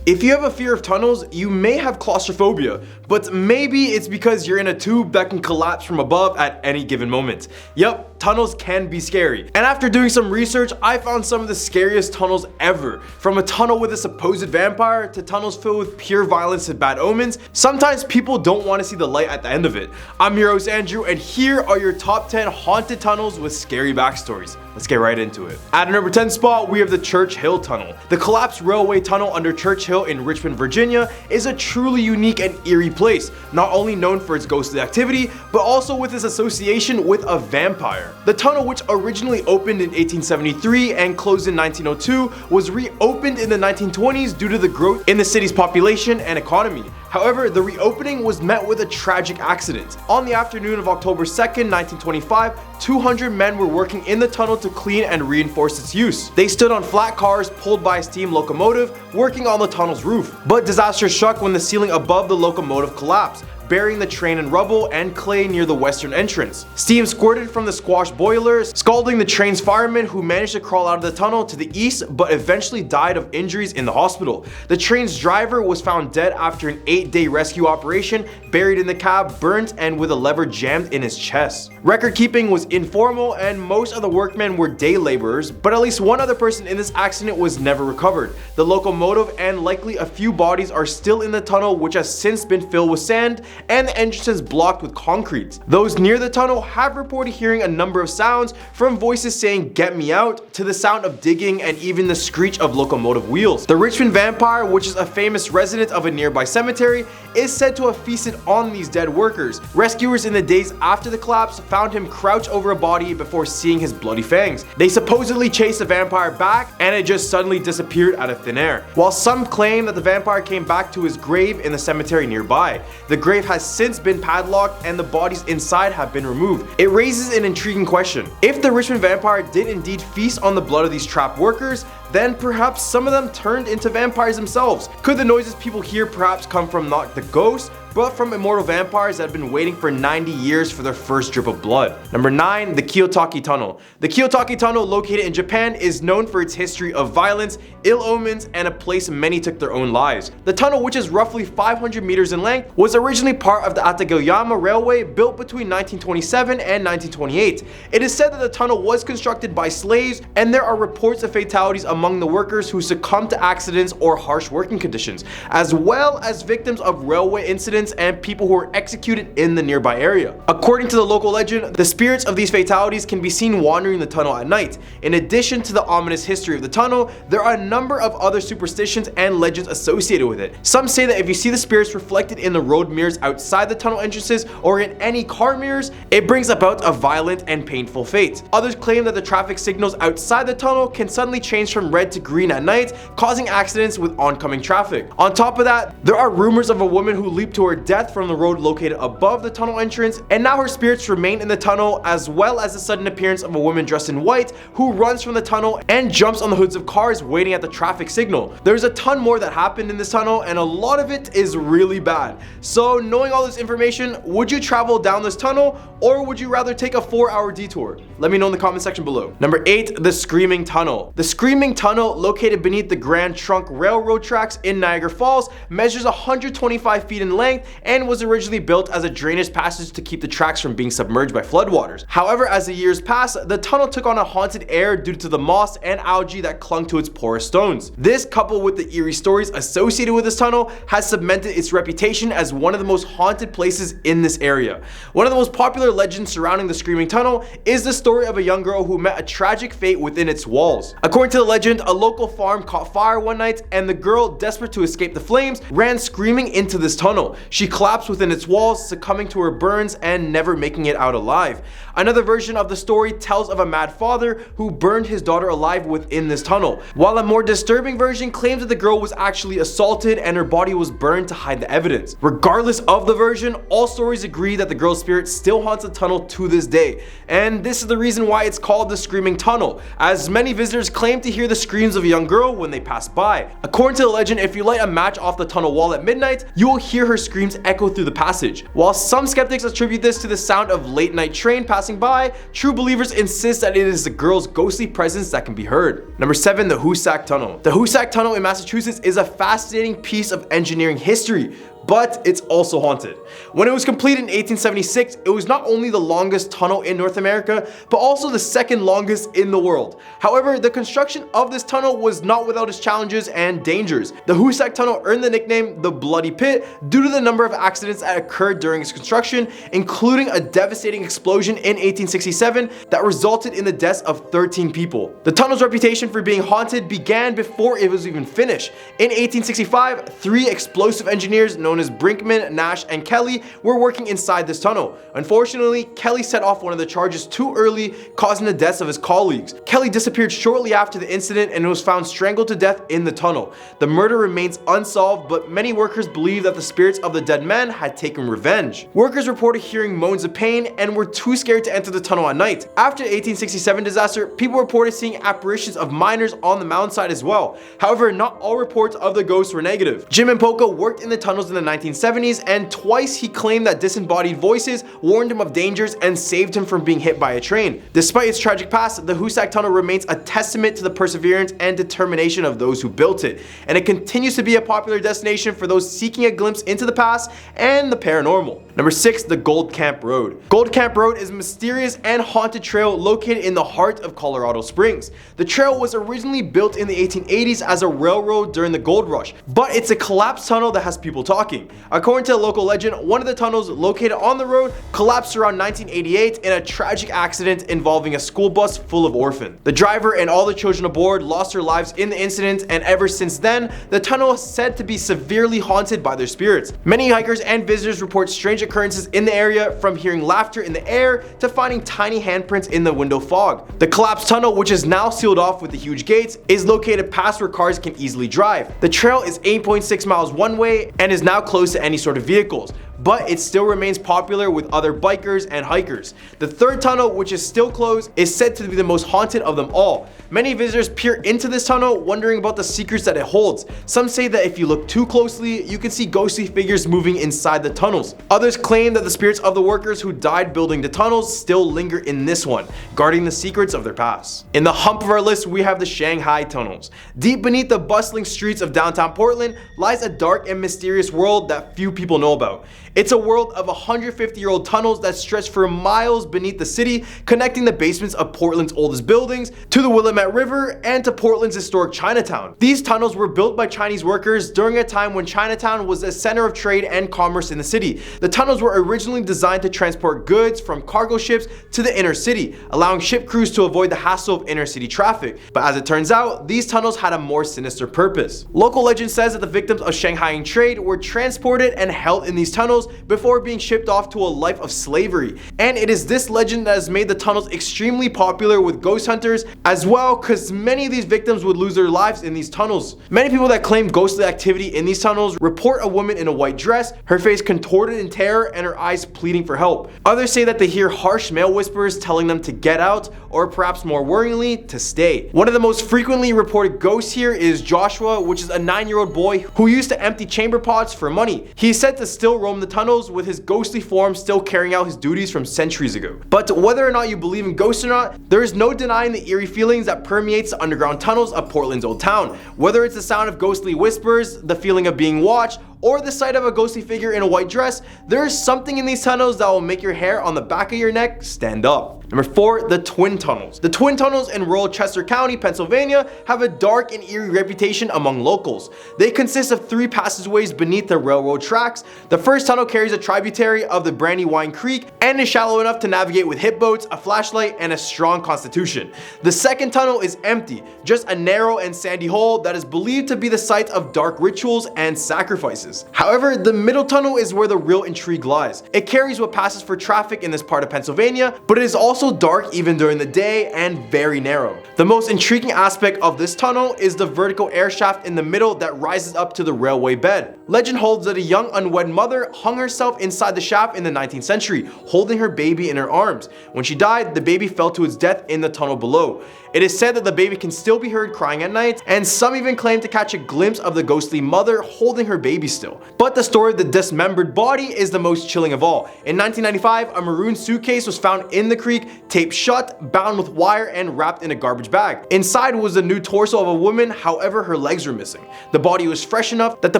If you have a fear of tunnels, you may have claustrophobia, but maybe it's because you're in a tube that can collapse from above at any given moment. Yep, tunnels can be scary. And after doing some research, I found some of the scariest tunnels ever. From a tunnel with a supposed vampire to tunnels filled with pure violence and bad omens, sometimes people don't want to see the light at the end of it. I'm your host Andrew, and here are your top 10 haunted tunnels with scary backstories. Let's get right into it. At a number 10 spot, we have the Church Hill Tunnel. The collapsed railway tunnel under Church Hill in Richmond, Virginia is a truly unique and eerie place, not only known for its ghostly activity, but also with its association with a vampire. The tunnel, which originally opened in 1873 and closed in 1902, was reopened in the 1920s due to the growth in the city's population and economy. However, the reopening was met with a tragic accident. On the afternoon of October 2nd, 1925, 200 men were working in the tunnel to clean and reinforce its use. They stood on flat cars pulled by a steam locomotive working on the tunnel's roof. But disaster struck when the ceiling above the locomotive collapsed, burying the train in rubble and clay near the western entrance. Steam squirted from the squash boilers, scalding the train's firemen, who managed to crawl out of the tunnel to the east but eventually died of injuries in the hospital. The train's driver was found dead after an 8-day rescue operation, buried in the cab, burnt, and with a lever jammed in his chest. Record keeping was informal and most of the workmen were day laborers, but at least one other person in this accident was never recovered. The locomotive and likely a few bodies are still in the tunnel, which has since been filled with sand, and the entrance is blocked with concrete. Those near the tunnel have reported hearing a number of sounds, from voices saying "get me out" to the sound of digging and even the screech of locomotive wheels. The Richmond vampire, which is a famous resident of a nearby cemetery, is said to have feasted on these dead workers. Rescuers in the days after the collapse found him crouch over a body before seeing his bloody fangs. They supposedly chased the vampire back and it just suddenly disappeared out of thin air. While some claim that the vampire came back to his grave in the cemetery nearby. The grave has since been padlocked and the bodies inside have been removed. It raises an intriguing question. If the Richmond vampire did indeed feast on the blood of these trapped workers, then perhaps some of them turned into vampires themselves. Could the noises people hear perhaps come from not the ghosts, but from immortal vampires that have been waiting for 90 years for their first drip of blood? Number 9, the Kiyotaki Tunnel. The Kiyotaki Tunnel, located in Japan, is known for its history of violence, ill omens, and a place many took their own lives. The tunnel, which is roughly 500 meters in length, was originally part of the Atagayama Railway, built between 1927 and 1928. It is said that the tunnel was constructed by slaves, and there are reports of fatalities among the workers who succumbed to accidents or harsh working conditions, as well as victims of railway incidents and people who were executed in the nearby area. According to the local legend, the spirits of these fatalities can be seen wandering the tunnel at night. In addition to the ominous history of the tunnel, there are a number of other superstitions and legends associated with it. Some say that if you see the spirits reflected in the road mirrors outside the tunnel entrances or in any car mirrors, it brings about a violent and painful fate. Others claim that the traffic signals outside the tunnel can suddenly change from red to green at night, causing accidents with oncoming traffic. On top of that, there are rumors of a woman who leaped to her death from the road located above the tunnel entrance, and now her spirits remain in the tunnel, as well as the sudden appearance of a woman dressed in white who runs from the tunnel and jumps on the hoods of cars waiting at the traffic signal. There's a ton more that happened in this tunnel, and a lot of it is really bad. So knowing all this information, would you travel down this tunnel, or would you rather take a 4-hour detour? Let me know in the comment section below. Number 8, the Screaming Tunnel. The Screaming Tunnel, located beneath the Grand Trunk Railroad tracks in Niagara Falls, measures 125 feet in length and was originally built as a drainage passage to keep the tracks from being submerged by floodwaters. However, as the years passed, the tunnel took on a haunted air due to the moss and algae that clung to its porous stones. This, coupled with the eerie stories associated with this tunnel, has cemented its reputation as one of the most haunted places in this area. One of the most popular legends surrounding the Screaming Tunnel is the story of a young girl who met a tragic fate within its walls. According to the legend, a local farm caught fire one night, and the girl, desperate to escape the flames, ran screaming into this tunnel. She collapsed within its walls, succumbing to her burns and never making it out alive. Another version of the story tells of a mad father who burned his daughter alive within this tunnel, while a more disturbing version claims that the girl was actually assaulted and her body was burned to hide the evidence. Regardless of the version, all stories agree that the girl's spirit still haunts the tunnel to this day, and this is the reason why it's called the Screaming Tunnel, as many visitors claim to hear the screams of a young girl when they pass by. According to the legend, if you light a match off the tunnel wall at midnight, you will hear her screams echo through the passage. While some skeptics attribute this to the sound of late night train passing by, true believers insist that it is the girl's ghostly presence that can be heard. Number 7. The Hoosac Tunnel. The Hoosac Tunnel in Massachusetts is a fascinating piece of engineering history, but it's also haunted. When it was completed in 1876, it was not only the longest tunnel in North America, but also the second longest in the world. However, the construction of this tunnel was not without its challenges and dangers. The Hoosac Tunnel earned the nickname the Bloody Pit due to the number of accidents that occurred during its construction, including a devastating explosion in 1867 that resulted in the deaths of 13 people. The tunnel's reputation for being haunted began before it was even finished. In 1865, 3 explosive engineers known as Brinkman, Nash, and Kelly were working inside this tunnel. Unfortunately, Kelly set off one of the charges too early, causing the deaths of his colleagues. Kelly disappeared shortly after the incident and was found strangled to death in the tunnel. The murder remains unsolved, but many workers believe that the spirits of the dead men had taken revenge. Workers reported hearing moans of pain and were too scared to enter the tunnel at night. After the 1867 disaster, people reported seeing apparitions of miners on the mountainside as well. However, not all reports of the ghosts were negative. Jim and Poca worked in the tunnels in the 1970s, and twice he claimed that disembodied voices warned him of dangers and saved him from being hit by a train. Despite its tragic past, the Hoosac Tunnel remains a testament to the perseverance and determination of those who built it, and it continues to be a popular destination for those seeking a glimpse into the past and the paranormal. Number 6. The Gold Camp Road. Gold Camp Road is a mysterious and haunted trail located in the heart of Colorado Springs. The trail was originally built in the 1880s as a railroad during the gold rush, but it's a collapsed tunnel that has people talking. According to a local legend, one of the tunnels located on the road collapsed around 1988 in a tragic accident involving a school bus full of orphans. The driver and all the children aboard lost their lives in the incident, and ever since then, the tunnel is said to be severely haunted by their spirits. Many hikers and visitors report strange occurrences in the area, from hearing laughter in the air to finding tiny handprints in the window fog. The collapsed tunnel, which is now sealed off with the huge gates, is located past where cars can easily drive. The trail is 8.6 miles one way and is now closed to any sort of vehicles, but it still remains popular with other bikers and hikers. The third tunnel, which is still closed, is said to be the most haunted of them all. Many visitors peer into this tunnel wondering about the secrets that it holds. Some say that if you look too closely, you can see ghostly figures moving inside the tunnels. Others claim that the spirits of the workers who died building the tunnels still linger in this one, guarding the secrets of their past. In the hump of our list, we have the Shanghai Tunnels. Deep beneath the bustling streets of downtown Portland lies a dark and mysterious world that few people know about. It's a world of 150-year-old tunnels that stretch for miles beneath the city, connecting the basements of Portland's oldest buildings to the Willamette River and to Portland's historic Chinatown. These tunnels were built by Chinese workers during a time when Chinatown was a center of trade and commerce in the city. The tunnels were originally designed to transport goods from cargo ships to the inner city, allowing ship crews to avoid the hassle of inner city traffic. But as it turns out, these tunnels had a more sinister purpose. Local legend says that the victims of Shanghai trade were transported and held in these tunnels before being shipped off to a life of slavery. And it is this legend that has made the tunnels extremely popular with ghost hunters as well, because many of these victims would lose their lives in these tunnels. Many people that claim ghostly activity in these tunnels report a woman in a white dress, her face contorted in terror and her eyes pleading for help. Others say that they hear harsh male whispers telling them to get out, or perhaps more worryingly, to stay. One of the most frequently reported ghosts here is Joshua, which is a 9-year-old boy who used to empty chamber pots for money. He is said to still roam the tunnels, with his ghostly form still carrying out his duties from centuries ago. But whether or not you believe in ghosts or not, there is no denying the eerie feelings that permeates the underground tunnels of Portland's old town. Whether it's the sound of ghostly whispers, the feeling of being watched, or the sight of a ghostly figure in a white dress, there is something in these tunnels that will make your hair on the back of your neck stand up. Number 4, the Twin Tunnels. The Twin Tunnels in rural Chester County, Pennsylvania have a dark and eerie reputation among locals. They consist of 3 passageways beneath the railroad tracks. The first tunnel carries a tributary of the Brandywine Creek and is shallow enough to navigate with hip boats, a flashlight, and a strong constitution. The second tunnel is empty, just a narrow and sandy hole that is believed to be the site of dark rituals and sacrifices. However, the middle tunnel is where the real intrigue lies. It carries what passes for traffic in this part of Pennsylvania, but it is also dark even during the day and very narrow. The most intriguing aspect of this tunnel is the vertical air shaft in the middle that rises up to the railway bed. Legend holds that a young unwed mother hung herself inside the shaft in the 19th century, holding her baby in her arms. When she died, the baby fell to its death in the tunnel below. It is said that the baby can still be heard crying at night, and some even claim to catch a glimpse of the ghostly mother holding her baby still. But the story of the dismembered body is the most chilling of all. In 1995, a maroon suitcase was found in the creek, taped shut, bound with wire, and wrapped in a garbage bag. Inside was the new torso of a woman, however her legs were missing. The body was fresh enough that the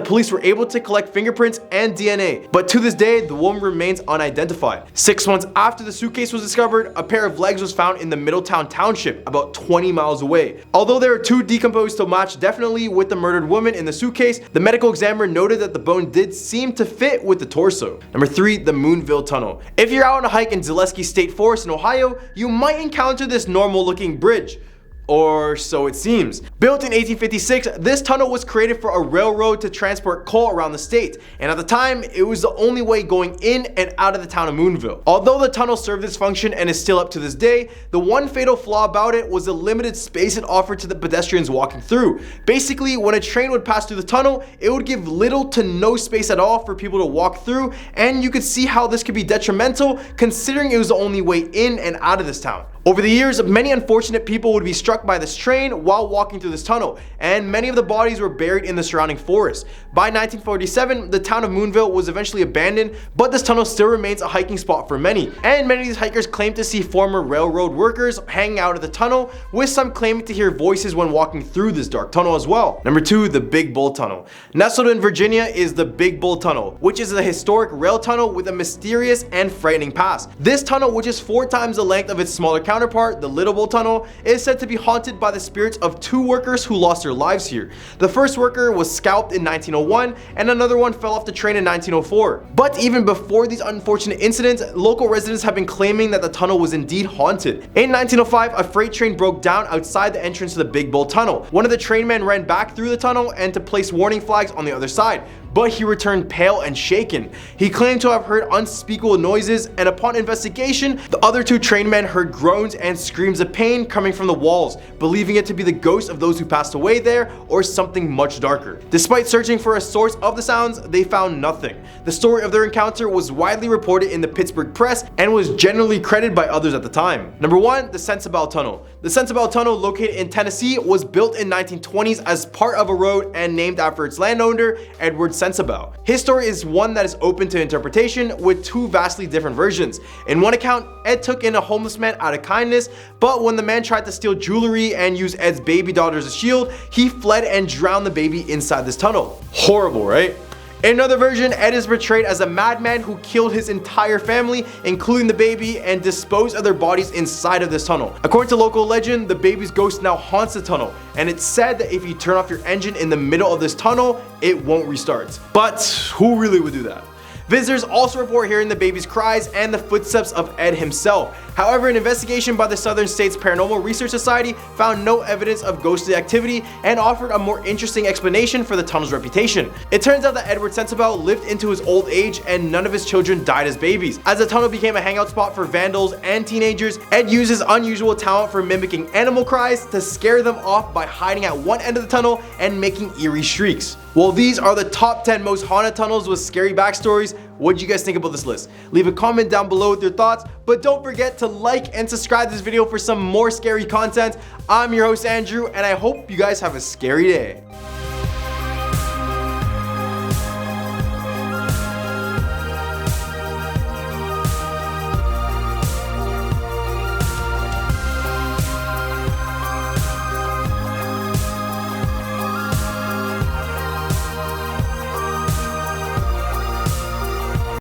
police were able to collect fingerprints and DNA, but to this day the woman remains unidentified. 6 months after the suitcase was discovered, a pair of legs was found in the Middletown Township, about 20 miles away. Although they were too decomposed to match definitely with the murdered woman in the suitcase, the medical examiner noted that the bone did seem to fit with the torso. Number 3, the Moonville Tunnel. If you're out on a hike in Zaleski State Forest in Ohio, you might encounter this normal looking bridge. Or so it seems. Built in 1856, this tunnel was created for a railroad to transport coal around the state, and at the time, it was the only way going in and out of the town of Moonville. Although the tunnel served its function and is still up to this day, the one fatal flaw about it was the limited space it offered to the pedestrians walking through. Basically, when a train would pass through the tunnel, it would give little to no space at all for people to walk through, and you could see how this could be detrimental considering it was the only way in and out of this town. Over the years, many unfortunate people would be struck by this train while walking through this tunnel, and many of the bodies were buried in the surrounding forest. By 1947, the town of Moonville was eventually abandoned, but this tunnel still remains a hiking spot for many, and many of these hikers claim to see former railroad workers hanging out of the tunnel, with some claiming to hear voices when walking through this dark tunnel as well. Number 2, the Big Bull Tunnel. Nestled in Virginia is the Big Bull Tunnel, which is a historic rail tunnel with a mysterious and frightening past. This tunnel, which is 4 times the length of its smaller counterpart, the Little Bull Tunnel, is said to be haunted by the spirits of 2 workers who lost their lives here. The first worker was scalped in 1901, and another one fell off the train in 1904. But even before these unfortunate incidents, local residents have been claiming that the tunnel was indeed haunted. In 1905, a freight train broke down outside the entrance to the Big Bull Tunnel. One of the trainmen ran back through the tunnel and to place warning flags on the other side, but he returned pale and shaken. He claimed to have heard unspeakable noises, and upon investigation, the other 2 trainmen heard groans and screams of pain coming from the walls, believing it to be the ghosts of those who passed away there or something much darker. Despite searching for a source of the sounds, they found nothing. The story of their encounter was widely reported in the Pittsburgh press and was generally credited by others at the time. Number 1, the Sensabaugh Tunnel. The Sensabaugh Tunnel, located in Tennessee, was built in 1920s as part of a road and named after its landowner, Edward Sensabaugh. His story is one that is open to interpretation, with 2 vastly different versions. In one account, Ed took in a homeless man out of kindness, but when the man tried to steal jewelry and use Ed's baby daughter as a shield, he fled and drowned the baby inside this tunnel. Horrible, right? In another version, Ed is portrayed as a madman who killed his entire family, including the baby, and disposed of their bodies inside of this tunnel. According to local legend, the baby's ghost now haunts the tunnel, and it's said that if you turn off your engine in the middle of this tunnel, it won't restart. But who really would do that? Visitors also report hearing the baby's cries and the footsteps of Ed himself. However, an investigation by the Southern States Paranormal Research Society found no evidence of ghostly activity and offered a more interesting explanation for the tunnel's reputation. It turns out that Edward Sensabaugh lived into his old age and none of his children died as babies. As the tunnel became a hangout spot for vandals and teenagers, Ed used his unusual talent for mimicking animal cries to scare them off by hiding at one end of the tunnel and making eerie shrieks. Well, these are the top 10 most haunted tunnels with scary backstories. What do you guys think about this list? Leave a comment down below with your thoughts, but don't forget to like and subscribe to this video for some more scary content. I'm your host Andrew, and I hope you guys have a scary day.